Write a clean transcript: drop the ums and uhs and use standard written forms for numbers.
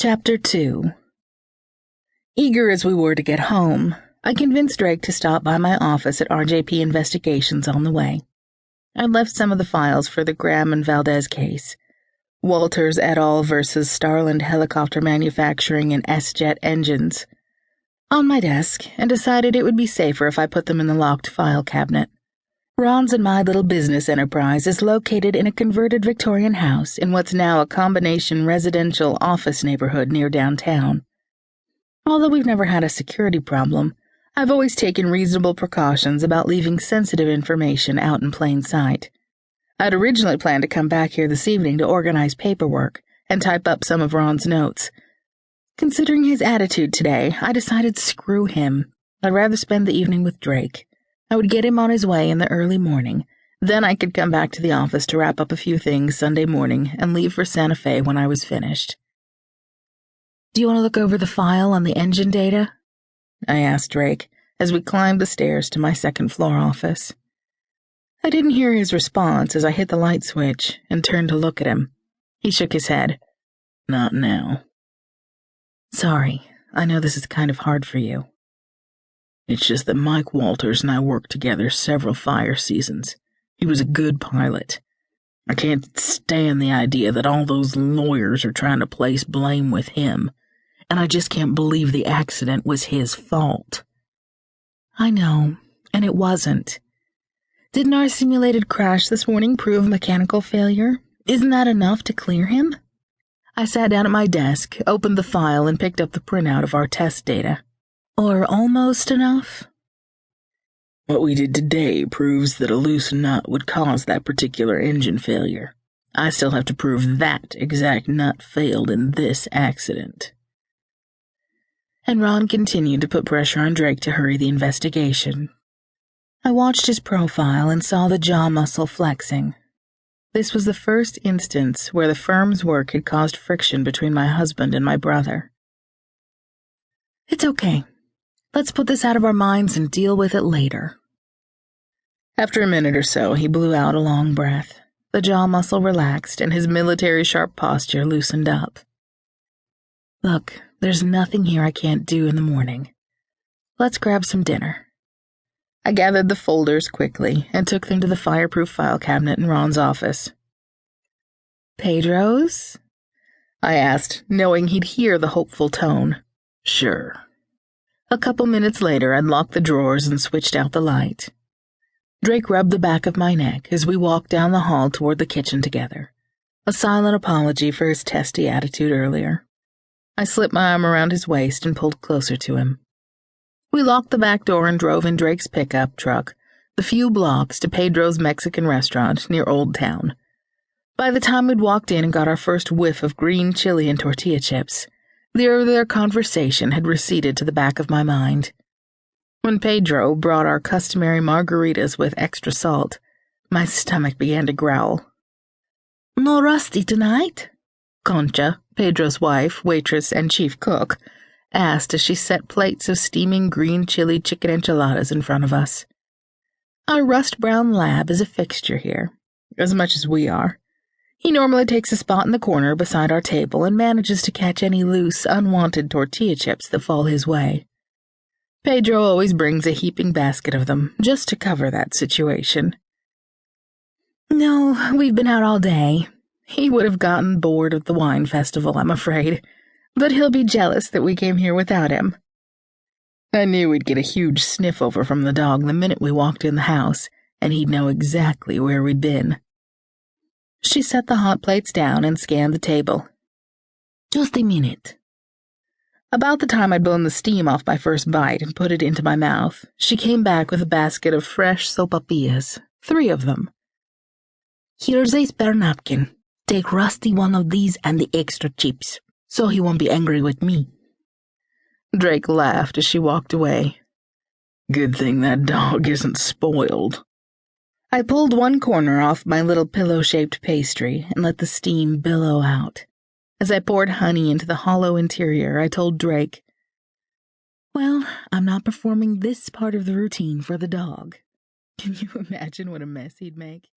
Chapter 2. Eager as we were to get home, I convinced Drake to stop by my office at RJP Investigations on the way. I'd left some of the files for the Graham and Valdez case, Walters et al. Versus Starland Helicopter Manufacturing and S-Jet Engines, on my desk, and decided it would be safer if I put them in the locked file cabinet. Ron's and my little business enterprise is located in a converted Victorian house in what's now a combination residential office neighborhood near downtown. Although we've never had a security problem, I've always taken reasonable precautions about leaving sensitive information out in plain sight. I'd originally planned to come back here this evening to organize paperwork and type up some of Ron's notes. Considering his attitude today, I decided screw him. I'd rather spend the evening with Drake. I would get him on his way in the early morning. Then I could come back to the office to wrap up a few things Sunday morning and leave for Santa Fe when I was finished. "Do you want to look over the file on the engine data?" I asked Drake as we climbed the stairs to my second-floor office. I didn't hear his response as I hit the light switch and turned to look at him. He shook his head. "Not now." "Sorry, I know this is kind of hard for you." "It's just that Mike Walters and I worked together several fire seasons. He was a good pilot. I can't stand the idea that all those lawyers are trying to place blame with him, and I just can't believe the accident was his fault." "I know, and it wasn't. Didn't our simulated crash this morning prove mechanical failure? Isn't that enough to clear him?" I sat down at my desk, opened the file, and picked up the printout of our test data. "Or almost enough?" "What we did today proves that a loose nut would cause that particular engine failure. I still have to prove that exact nut failed in this accident." And Ron continued to put pressure on Drake to hurry the investigation. I watched his profile and saw the jaw muscle flexing. This was the first instance where the firm's work had caused friction between my husband and my brother. "It's okay. Let's put this out of our minds and deal with it later." After a minute or so, he blew out a long breath. The jaw muscle relaxed, and his military-sharp posture loosened up. "Look, there's nothing here I can't do in the morning. Let's grab some dinner." I gathered the folders quickly and took them to the fireproof file cabinet in Ron's office. "Pedro's?" I asked, knowing he'd hear the hopeful tone. "Sure." A couple minutes later, I'd locked the drawers and switched out the light. Drake rubbed the back of my neck as we walked down the hall toward the kitchen together, a silent apology for his testy attitude earlier. I slipped my arm around his waist and pulled closer to him. We locked the back door and drove in Drake's pickup truck the few blocks to Pedro's Mexican restaurant near Old Town. By the time we'd walked in and got our first whiff of green chili and tortilla chips, the earlier conversation had receded to the back of my mind. When Pedro brought our customary margaritas with extra salt, my stomach began to growl. "No Rusty tonight?" Concha, Pedro's wife, waitress, and chief cook, asked as she set plates of steaming green chili chicken enchiladas in front of us. Our rust-brown lab is a fixture here, as much as we are. He normally takes a spot in the corner beside our table and manages to catch any loose, unwanted tortilla chips that fall his way. Pedro always brings a heaping basket of them, just to cover that situation. "No, we've been out all day. He would have gotten bored of the wine festival, I'm afraid, but he'll be jealous that we came here without him." I knew we'd get a huge sniff over from the dog the minute we walked in the house, and he'd know exactly where we'd been. She set the hot plates down and scanned the table. "Just a minute." About the time I'd blown the steam off my first bite and put it into my mouth, she came back with a basket of fresh sopapillas, 3 of them. "Here's a spare napkin. Take Rusty one of these and the extra chips, so he won't be angry with me." Drake laughed as she walked away. "Good thing that dog isn't spoiled." I pulled one corner off my little pillow-shaped pastry and let the steam billow out. As I poured honey into the hollow interior, I told Drake, "Well, I'm not performing this part of the routine for the dog." Can you imagine what a mess he'd make?